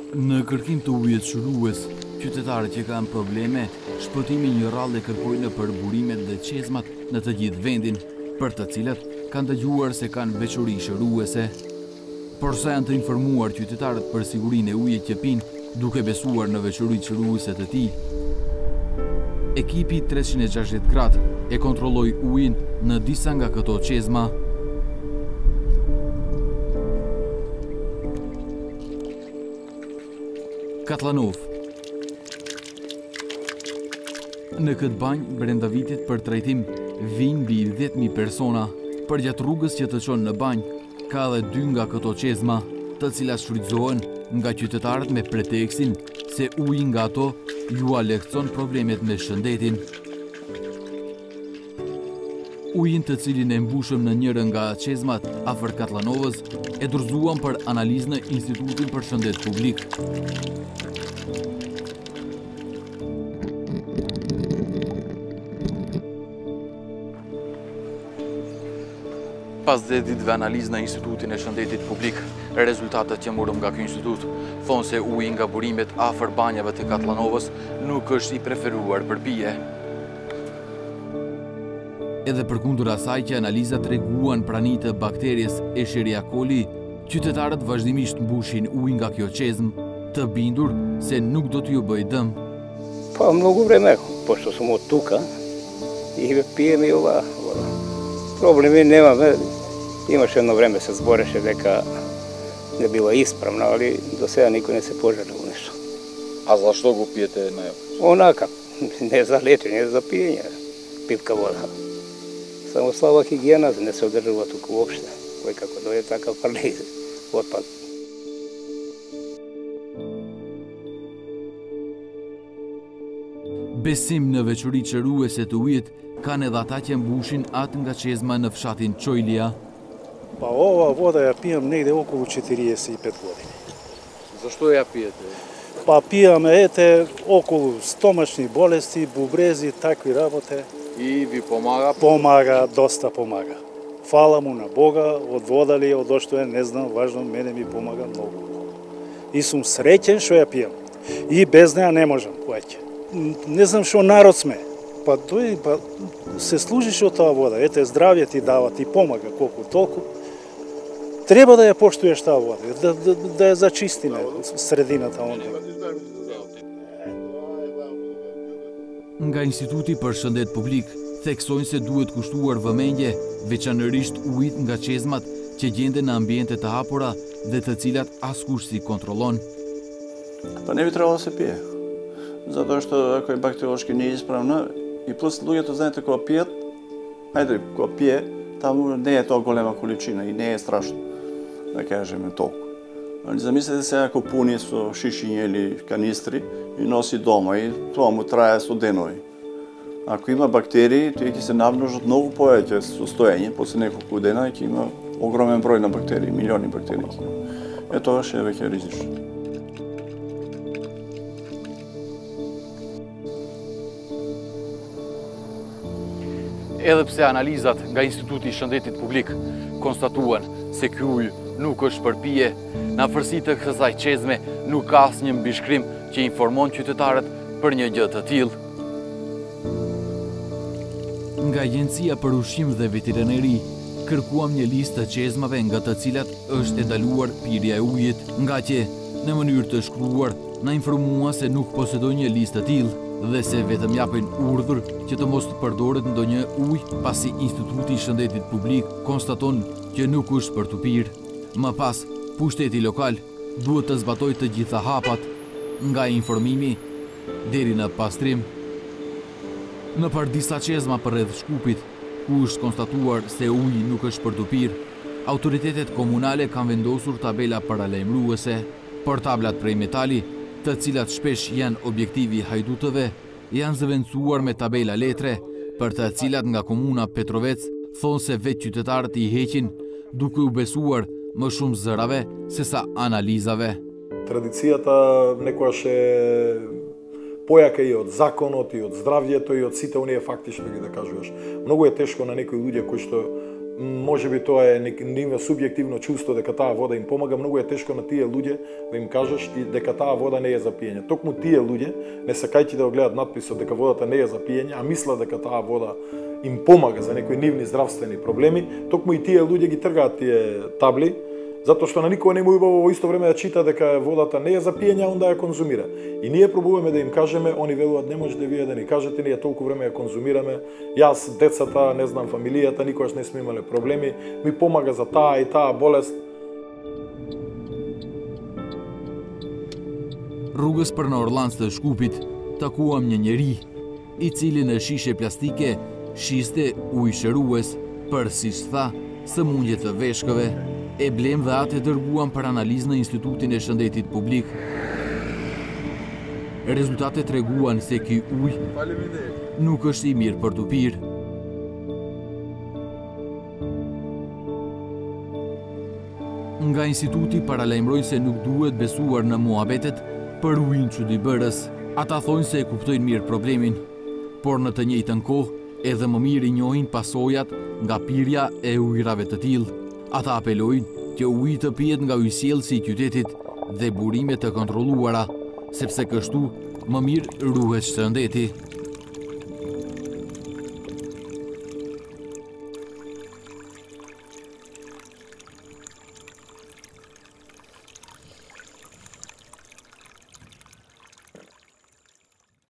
Në kërkim të ujit shërues, qytetarët që kanë probleme, shpëtimi një rallë kërkojnë për burimet dhe qezmat në të gjithë vendin, për të cilat kanë dëgjuar se kanë veçori shëruese. Por sa janë të informuar qytetarët për sigurinë e ujit që pinë, duke besuar në veçoritë shëruese të tij. Ekipi 360 gradë e kontrolloi ujin në disa nga këto qezma. Katlanov. Në këtë banjë, brenda vitit për trajtim, vinë mbi 10.000 persona. Për gjatë rrugës që të qonë në banjë, ka edhe 2 nga këto qezma, të cilat shfrytëzohen nga qytetarët me pretekstin se uji nga ato ju lehtëson problemet me shëndetin. Ujin të cilin e mbushëm në njërën nga qezmat afër Katlanovës e dorëzuam për analizë në Institutin për Shëndet Publik. Pas 10 ditëve analizë në Institutin e Shëndetit Publik, rezultatet që morëm nga ky institut thonë se uji nga burimet afër banjave të Katlanovës nuk është i preferuar për pije. Edhe përkundër asaj që analizat treguan praninë të bakteries Escherichia coli, qytetarët vazhdimisht mbushin ujë nga kjo qezmë, të bindur se nuk do t'ju bëjë dëm. Pa mnogo vreme, pošto sam od tuka i pijem i ova. Problemi nemam, imaš jedno vreme se zboreše дека не bila ispravna, ali do sada niko ne se požalio u nešto. A zašto го pijete najviše? Onaka, ne za lečenje, za pijenje, pitka voda. Samo slaba higijena ne se održava tuku uopšte, koji kako doje takav parli otpad. Besim në veçoritë shëruese të ujit kanë edhe ata që mbushin atë nga qezma në fshatin Çojlija. Pa ova voda ja pijem negde okolo 45 godini. Zašto ja pijete? Pa pijam около стомашни болести, бубрези, такви работе. И ви помага? Помага, доста помага. Фала му на Бога, од вода ли, од што е, не знам, важно, мене ми помага многу. И сум среќен што ја пиjem. И без неа не можам повеќе. Не знам што народ сме. Па се служиш од таа вода. Ете, здравје ти дава, ти помага колку толку. Треба да ја поштуеш таа вода, да ја зачистиме средината онде. Nga Instituti për Shëndet Publik, theksojnë se duhet kushtuar vëmendje veçanërisht ujit nga qezmat që gjenden në ambiente të hapura dhe të cilat askush si kontrollon. Pa ne bi trebalo da se pije. Zato što ako je bakteriološki neispravna i plus луѓето знаете кога пијат, ајде кога пие, таму не е тоа голема количина и не е страшно, да кажеме толку. Али замислете се ако пуни со шишиња или канистри и носи дома и тоа му трае со денови. Ако има бактерии, тие ќе се навмножат многу повеќе состоење, после неколку дена ќе има огромен број на бактерии, милиони бактерии. Тоа ќе е веќе ризично. Edhe pse analizat nga Instituti i Shëndetit Publik konstatuan se ky ujë nuk është për pije, në afërsi të kësaj qezme nuk ka asnjë mbishkrim që informon qytetarët për një gjë të tillë. Nga Agjencia për Ushqim dhe Veterinari kërkuam një listë të qezmave nga të cilat është e ndaluar pirja e ujit, nga që në mënyrë të shkruar na informua se nuk posedojnë një listë të tillë dhe se vetëm japin urdhër që të mos të përdoret ndonjë ujë, pasi Instituti i Shëndetit Publik konstaton që nuk është për të pirë. Më pas, pushteti lokal duhet të zbatojë të gjitha hapat, nga informimi deri në pastrim. Nëpër disa qezma përreth Shkupit, ku është konstatuar se uji nuk është për të pirë, autoritetet komunale kanë vendosur tabela paralajmëruese, por tablat prej metali, të cilat shpesh janë objektivi hajdutëve, janë zëvendësuar me tabela letre, për të cilat nga komuna Petrovec thonë se vetë qytetarët i heqin, duke u besuar më shumë zërave se sa analizave. Традицијата некојаш е појака и од законот, и од здравјето, и од сите оние факти што ги да кажуваш. Многу е тешко на некои луѓе кои што може би тоа е нивно субјективно чувство дека таа вода им помага, многу е тешко на тие луѓе да им кажеш и дека таа вода не е за пиење. Токму тие луѓе, не сакајќи да го гледат надписот дека водата не е за пиење, а мислат дека таа вода им помага за некои нивни здравствени проблеми, токму и тие луѓе ги тргаат тие табли, затоа што на никој не му убаво во исто време да чита дека водата не е за пиење, а онда ја конзумира. И ние пробуваме да им кажеме, они велуваат не можете вие да ни кажете, ние толку време ја конзумираме, јас, децата, не знам, фамилијата, никогаш не сме имале проблеми, ми помага за таа и таа болест. Rrugës për në Orlans të Shkupit, takuam një njeri, i cili në shishe plastike shiste ujë shërues për, siç tha, sëmundje të veshkëve, e blem dhe atë e dërguam për analizë në Institutin e Shëndetit Publik. Rezultatet treguan se ky ujë nuk është i mirë për të pirë. Nga instituti paralajmërojnë se nuk duhet besuar në muhabetet për ujin çuditëbërës. Ata thonë se e kuptojnë mirë problemin, por në të njëjtën kohë edhe më mirë i njohin pasojat nga pirja e ujrave të tillë. Ata apelojnë që uji të pihet nga ujësjellësi i qytetit dhe burime të kontrolluara, sepse kështu më mirë ruhet shëndeti.